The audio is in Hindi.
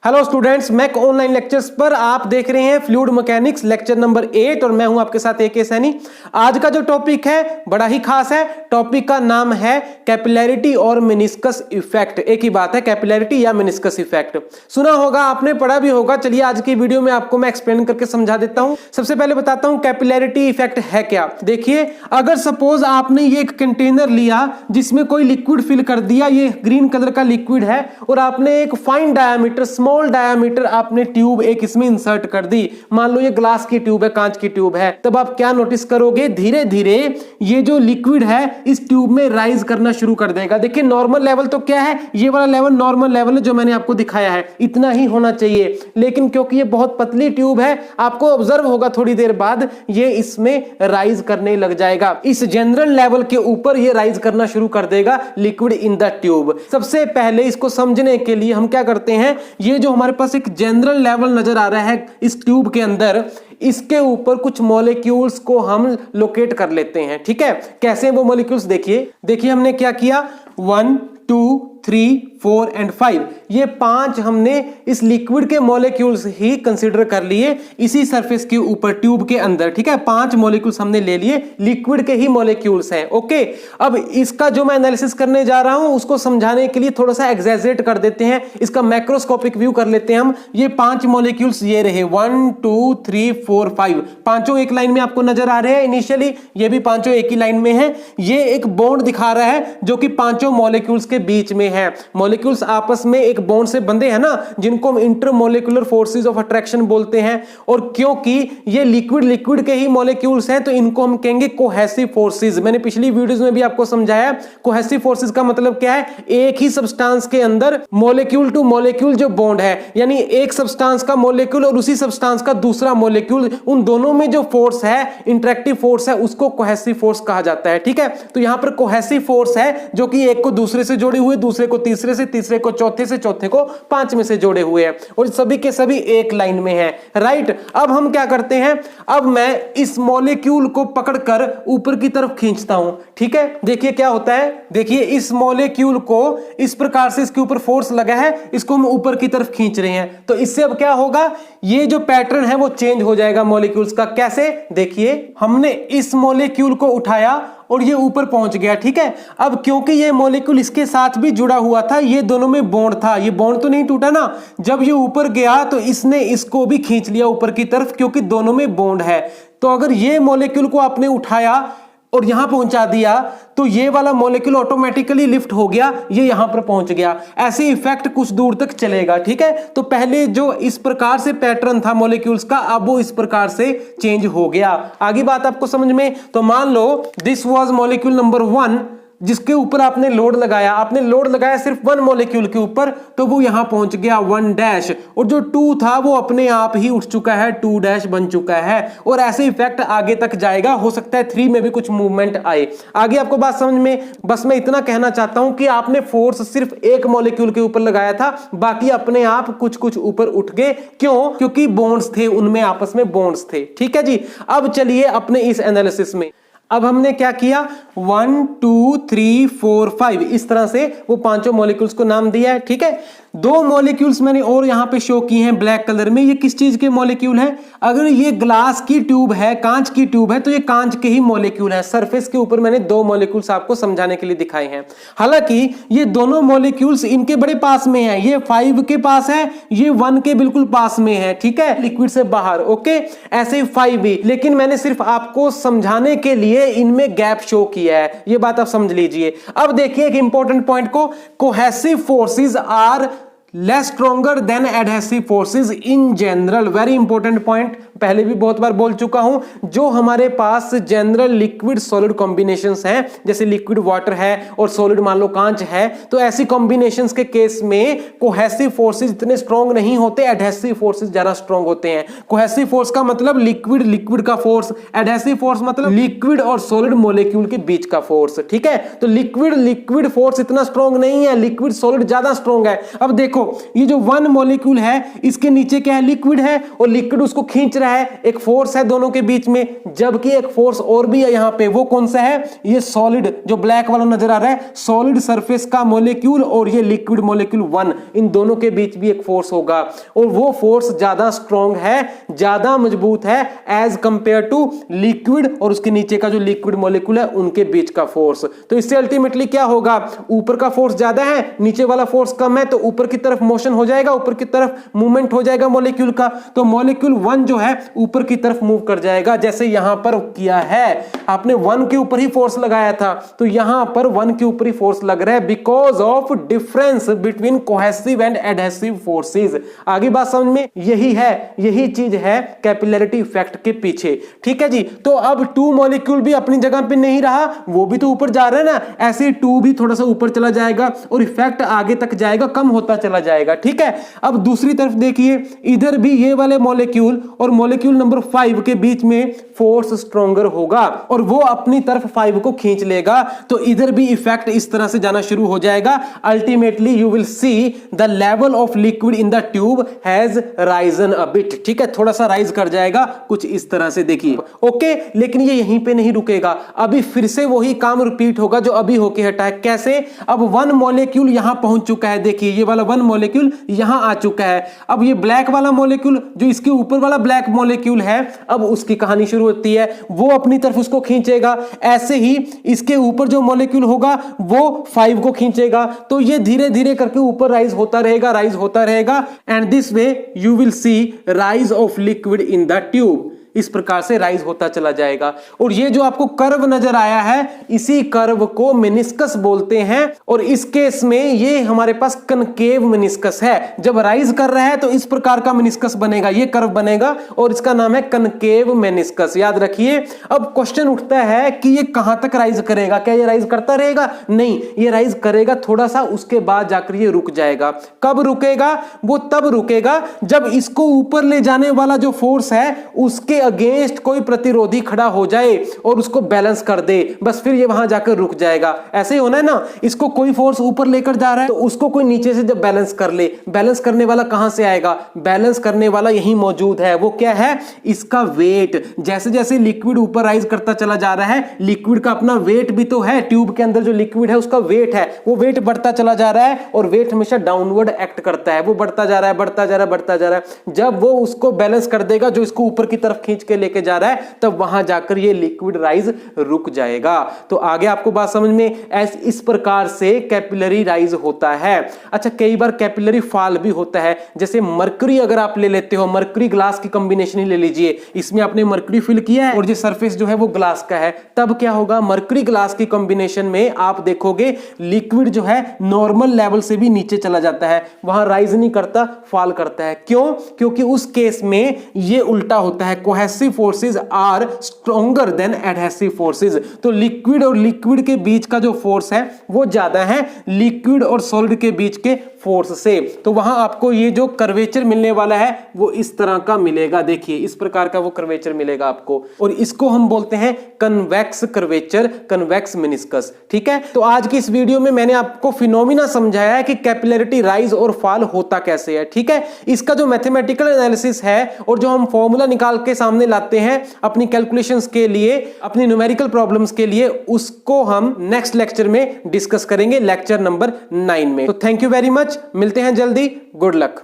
Hello students, Mac online lectures पर आप देख रहे हैं फ्लूइड मैकेनिक्स लेक्चर नंबर 8 और मैं हूं आपके साथ AK सैनी। आज का जो टॉपिक है बड़ा ही खास है। टॉपिक का नाम है कैपिलैरिटी और मेनिस्कस इफेक्ट। एक ही बात है, कैपिलैरिटी या मेनिस्कस इफेक्ट। सुना होगा आपने, पढ़ा भी होगा। चलिए आज की वीडियो में आपको मैं एक्सप्लेन करके समझा देता हूं। सबसे पहले बताता हूं कैपिलैरिटी इफेक्ट है क्या। देखिए, अगर सपोज आपने ये एक कंटेनर लिया जिसमें कोई लिक्विड फिल कर दिया, ये ग्रीन कलर का लिक्विड है, और आपने एक फाइन डायामीटर, स्मॉल डायामीटर आपने ट्यूब एक इसमें इंसर्ट कर दी। मान लो ये ग्लास की ट्यूब है, कांच की ट्यूब है। तब आप क्या नोटिस करोगे, धीरे धीरे ये जो लिक्विड है इस ट्यूब में राइज करना शुरू कर देगा। देखिए नॉर्मल लेवल तो क्या है, ये वाला लेवल नॉर्मल लेवल है जो मैंने आपको दिखाया है, इतना ही होना चाहिए। लेकिन क्योंकि ये बहुत पतली ट्यूब है, आपको ऑब्जर्व होगा थोड़ी देर बाद ये इसमें राइज करने लग जाएगा। इस जनरल लेवल के ऊपर ये राइज करना शुरू कर देगा लिक्विड इन द ट्यूब। सबसे पहले इसको समझने के लिए हम क्या करते हैं, ये जो हमारे पास एक जनरल लेवल नजर आ रहा है इस ट्यूब के अंदर, इसके ऊपर कुछ मॉलिक्यूल्स को हम लोकेट कर लेते हैं। ठीक है, कैसे वो मॉलिक्यूल्स, देखिए हमने क्या किया, 1 2 3 4 एंड 5, ये 5 हमने इस लिक्विड के मॉलिक्यूल्स ही कंसीडर कर लिए इसी सरफेस के ऊपर ट्यूब के अंदर। ठीक है, 5 मॉलिक्यूल्स हमने ले लिए, लिक्विड के ही मॉलिक्यूल्स हैं। ओके, अब इसका जो मैं एनालिसिस करने जा रहा हूं उसको समझाने के लिए थोड़ा सा एग्जैजरेट कर देते हैं, इसका मैक्रोस्कोपिक व्यू कर लेते हैं हम। ये 5 मॉलिक्यूल्स ये रहे, 1 2 3 4 5, पांचों एक लाइन में आपको नजर आ रहे हैं। इनिशियली ये भी पांचों एक ही लाइन में है। ये एक बॉन्ड दिखा रहा है जो कि पांचों मॉलिक्यूल्स के बीच में है। मॉलिक्यूल्स आपस में एक बॉन्ड से बंधे हैं ना, जिनको हम इंटरमॉलिक्यूलर फोर्सेस ऑफ अट्रैक्शन बोलते हैं। और क्योंकि ये लिक्विड के ही मॉलिक्यूल्स हैं तो इनको हम कहेंगे कोहेसिव फोर्सेस। मैंने पिछली वीडियोस में भी आपको समझाया, कोहेसिव फोर्सेस का मतलब क्या है, एक ही सब्सटेंस के अंदर मॉलिक्यूल टू मॉलिक्यूल जो बॉन्ड है, यानी एक सब्सटेंस का मॉलिक्यूल और उसी सब्सटेंस का दूसरा मॉलिक्यूल, उन दोनों में जो फोर्स है, इंटरेक्टिव फोर्स है, उसको कोहेसिव फोर्स कहा जाता है। ठीक है, तो यहां पर कोहेसिव फोर्स है जो कि एक को दूसरे से जोड़े हुए, दूसरे को तीसरे से, तीसरे को चौथे से, चौथे को पांचवें से जोड़े हुए हैं, और सभी के सभी एक लाइन में हैं। राइट, अब हम क्या करते हैं, अब मैं इस मॉलिक्यूल को पकड़कर ऊपर की तरफ खींचता हूं। ठीक है, देखिए क्या होता है, देखिए इस मॉलिक्यूल को इस प्रकार से इसके ऊपर फोर्स लगा है, इसको हम ऊपर की तरफ खींच रहे हैं। तो इससे अब क्या होगा, ये जो पैटर्न है वो चेंज हो जाएगा मॉलिक्यूल्स का। कैसे, देखिए हमने इस मॉलिक्यूल को उठाया और ये ऊपर पहुंच गया। ठीक है, अब क्योंकि ये मॉलिक्यूल इसके साथ भी जुड़ा हुआ था, ये दोनों में बॉन्ड था, ये बॉन्ड तो नहीं टूटा ना। जब ये ऊपर गया तो इसने इसको भी खींच लिया ऊपर की तरफ, क्योंकि दोनों में बॉन्ड है। तो अगर ये मॉलिक्यूल को आपने उठाया और यहां पहुंचा दिया तो ये वाला मॉलिक्यूल ऑटोमेटिकली लिफ्ट हो गया, ये यहां पर पहुंच गया। ऐसे इफेक्ट कुछ दूर तक चलेगा। ठीक है, तो पहले जो इस प्रकार से पैटर्न था मॉलिक्यूल्स का, अब वो इस प्रकार से चेंज हो गया। आगे बात आपको समझ में, तो मान लो दिस वाज मॉलिक्यूल नंबर 1 जिसके ऊपर आपने लोड लगाया सिर्फ 1 मॉलिक्यूल के ऊपर, तो वो यहां पहुंच गया 1 डैश, और जो 2 था वो अपने आप ही उठ चुका है, 2 डैश बन चुका है। और ऐसे इफेक्ट आगे तक जाएगा, हो सकता है 3 में भी कुछ मूवमेंट आए। आगे आपको बात समझ में, बस मैं इतना कहना चाहता हूं कि आपने फोर्स सिर्फ एक मॉलिक्यूल के ऊपर लगाया था, बाकी अपने आप कुछ कुछ ऊपर उठ गए। क्यों, क्योंकि बॉन्ड्स थे, उनमें आपस में बॉन्ड्स थे। ठीक है जी, अब चलिए अपने इस एनालिसिस में, अब हमने क्या किया, 1 2 3 4 5, इस तरह से वो पांचों मॉलिक्यूल्स को नाम दिया है। ठीक है, 2 मॉलिक्यूल्स मैंने और यहां पे शो किए हैं ब्लैक कलर में। ये किस चीज के मॉलिक्यूल हैं, अगर ये ग्लास की ट्यूब है, कांच की ट्यूब है, तो ये कांच के ही मॉलिक्यूल है। सरफेस के ऊपर मैंने 2 मॉलिक्यूल्स आपको समझाने के लिए दिखाए हैं। हालांकि ये दोनों मॉलिक्यूल्स इनके बड़े पास में है, ये 5 के पास है, ये 1 के बिल्कुल पास में है। ठीक है, लिक्विड से बाहर। ओके, ऐसे 5 भी, लेकिन मैंने सिर्फ आपको समझाने के लिए इनमें गैप शो किया है, ये बात आप समझ लीजिए। अब देखिए एक इंपॉर्टेंट पॉइंट को, cohesive forces are less stronger than adhesive forces in general. Very important point, पहले भी बहुत बार बोल चुका हूं। जो हमारे पास जनरल लिक्विड सॉलिड कॉम्बिनेशंस हैं, जैसे लिक्विड वाटर है और सॉलिड मान लो कांच है, तो ऐसी कॉम्बिनेशंस के केस में कोहेसिव फोर्सेस इतने स्ट्रॉन्ग नहीं होते, एडहेसिव फोर्सेस ज्यादा स्ट्रॉन्ग होते हैं। कोहेसिव फोर्स का मतलब लिक्विड का फोर्स, एडहेसिव फोर्स मतलब लिक्विड और सॉलिड मॉलिक्यूल के बीच का फोर्स। ठीक है, तो लिक्विड फोर्स इतना स्ट्रॉन्ग नहीं है, लिक्विड सॉलिड ज्यादा स्ट्रॉन्ग है। अब देखो देखो ये जो वन मॉलिक्यूल है इसके नीचे क्या है, लिक्विड है, और लिक्विड उसको खींच रहा है, एक फोर्स है दोनों के बीच में, जबकि एक फोर्स और भी है यहाँ पे, वो कौन सा है, ये सॉलिड जो ब्लैक वाला नजर आ रहा है, सॉलिड सरफेस का मॉलिक्यूल और ये लिक्विड मॉलिक्यूल वन, इन दोनों के बीच भी एक फोर्स होगा, और वो फोर्स ज्यादा स्ट्रॉन्ग है, ज्यादा मजबूत है एज कंपेयर टू लिक्विड और उसके नीचे का जो लिक्विड मॉलिक्यूल है उनके बीच का फोर्स। तो इससे अल्टीमेटली क्या होगा, ऊपर का फोर्स ज्यादा है, नीचे वाला फोर्स कम है, तो ऊपर की तरफ मोशन हो जाएगा, ऊपर की तरफ मूवमेंट हो जाएगा मॉलिक्यूल का, तो मॉलिक्यूल वन जो है ऊपर की तरफ मूव कर जाएगा, जैसे यहां पर किया है। आपने वन के ऊपर ही फोर्स लगाया था, तो यहां पर वन के ऊपर ही फोर्स लग रहा है because of difference between cohesive and adhesive forces. आगे बात समझ में, यही है, यही चीज है कैपिलैरिटी इफेक्ट के पीछे। ठीक है जी, तो अब टू मॉलिक्यूल भी अपनी जगह पे नहीं रहा, वो भी तो ऊपर जा रहा है ना, ऐसे टू भी थोड़ा सा ऊपर चला जाएगा और इफेक्ट आगे तक जाएगा, कम होता चला जाएगा। ठीक है, अब दूसरी तरफ देखिए, इधर भी ये वाले मॉलिक्यूल और मॉलिक्यूल नंबर 5 के बीच में फोर्स स्ट्रॉन्गर होगा और वो अपनी तरफ 5 को खींच लेगा, तो इधर भी इफेक्ट इस तरह से जाना शुरू हो जाएगा। Ultimately you will see the level of liquid in the tube has risen a bit. ठीक है, थोड़ा सा राइज कर जाएगा कुछ इस तरह से, देखिए। ओके, लेकिन ये यहीं पे नहीं रुकेगा, अभी फिर से वही काम रिपीट होगा जो अभी होके हटा है। कैसे, अब वन मॉलिक्यूल यहां पहुंच चुका है, देखिए ये वाला वन मॉलिक्यूल यहां आ चुका है। अब ये ब्लैक वाला मॉलिक्यूल जो इसके ऊपर वाला ब्लैक मॉलिक्यूल है, अब उसकी कहानी शुरू होती है, वो अपनी तरफ उसको खींचेगा, ऐसे ही इसके ऊपर जो मॉलिक्यूल होगा वो 5 को खींचेगा, तो ये धीरे धीरे करके ऊपर राइज होता रहेगा, राइज होता रहेगा, and this way you will see rise of liquid in the tube. इस प्रकार से राइज होता चला जाएगा। और ये जो आपको कर्व नजर आया है, इसी कर्व को मेनिस्कस बोलते हैं, और इस केस में ये हमारे पास कनकेव मेनिस्कस है। जब राइज कर रहा है तो इस प्रकार का मेनिस्कस बनेगा, ये कर्व बनेगा, और इसका नाम है कनकेव मेनिस्कस, याद रखिए। अब क्वेश्चन उठता है कि ये कहां तक राइज करेगा, क्या ये राइज करता रहेगा? नहीं, ये राइज करेगा थोड़ा सा, उसके बाद जाकर ये रुक जाएगा। कब रुकेगा? वो तब रुकेगा जब इसको ऊपर ले जाने वाला जो फोर्स है उसके अगेंस्ट कोई प्रतिरोधी खड़ा हो जाए और उसको बैलेंस कर दे, बस फिर ये वहां जाकर रुक जाएगा। ऐसे ही होना है ना, इसको कोई फोर्स ऊपर लेकर जा रहा है तो उसको कोई नीचे से जब बैलेंस कर ले, बैलेंस करने वाला कहां से आएगा? बैलेंस करने वाला यही मौजूद है, वो क्या है? इसका वेट। जैसे जैसे लिक्विड ऊपर राइज करता चला जा रहा है, लिक्विड का अपना वेट भी तो है, ट्यूब के अंदर जो लिक्विड है उसका वेट है, वो वेट बढ़ता चला जा रहा है, और वेट हमेशा डाउनवर्ड एक्ट करता है, वो बढ़ता जा रहा है, बढ़ता जा रहा है, बढ़ता जा रहा है। जब वो उसको बैलेंस कर देगा, जो इसको ऊपर की तरफ खींच के लेके जा रहा है, तब वहां जाकर ये लिक्विड राइज रुक जाएगा। तो आगे आपको बात समझ में, इस प्रकार से कैपिलरी राइज होता है। अच्छा, कई बार कैपिलरी फॉल भी होता है, जैसे मरकरी अगर आप ले लेते हो, मरकरी ग्लास की कॉम्बिनेशन ही ले लीजिए, इसमें आपने मरकरी फिल किया है और ये सरफेस जो है वो ग्लास का है, तब क्या होगा? मरकरी ग्लास की कॉम्बिनेशन में आप देखोगे लिक्विड जो है नॉर्मल लेवल से भी नीचे चला जाता है, वहां राइज नहीं करता, फॉल करता है। क्यों? क्योंकि उस केस में ये उल्टा होता है, cohesive forces are stronger than adhesive forces. तो लिक्विड और लिक्विड के बीच का जो फोर्स है वो ज्यादा है लिक्विड और सॉलिड के बीच के फोर्स से। तो वहां आपको ये जो कर्वेचर मिलने वाला है वो इस तरह का मिलेगा, देखिए इस प्रकार का वो कर्वेचर मिलेगा आपको, और इसको हम बोलते हैं कन्वेक्स कर्वेचर, कन्वेक्स मेनिस्कस। ठीक है, तो आज की इस वीडियो में मैंने आपको फिनोमिना समझाया है कि कैपिलैरिटी राइज और फॉल होता कैसे है। ठीक है, इसका जो मैथमेटिकल एनालिसिस है और जो हम फॉर्मूला निकाल के सामने लाते हैं अपनी कैलकुलेशंस के लिए, अपनी न्यूमेरिकल प्रॉब्लम्स के लिए, उसको हम नेक्स्ट लेक्चर में डिस्कस करेंगे, लेक्चर नंबर 9 में। तो थैंक यू वेरी मच, मिलते हैं जल्दी, गुड लक।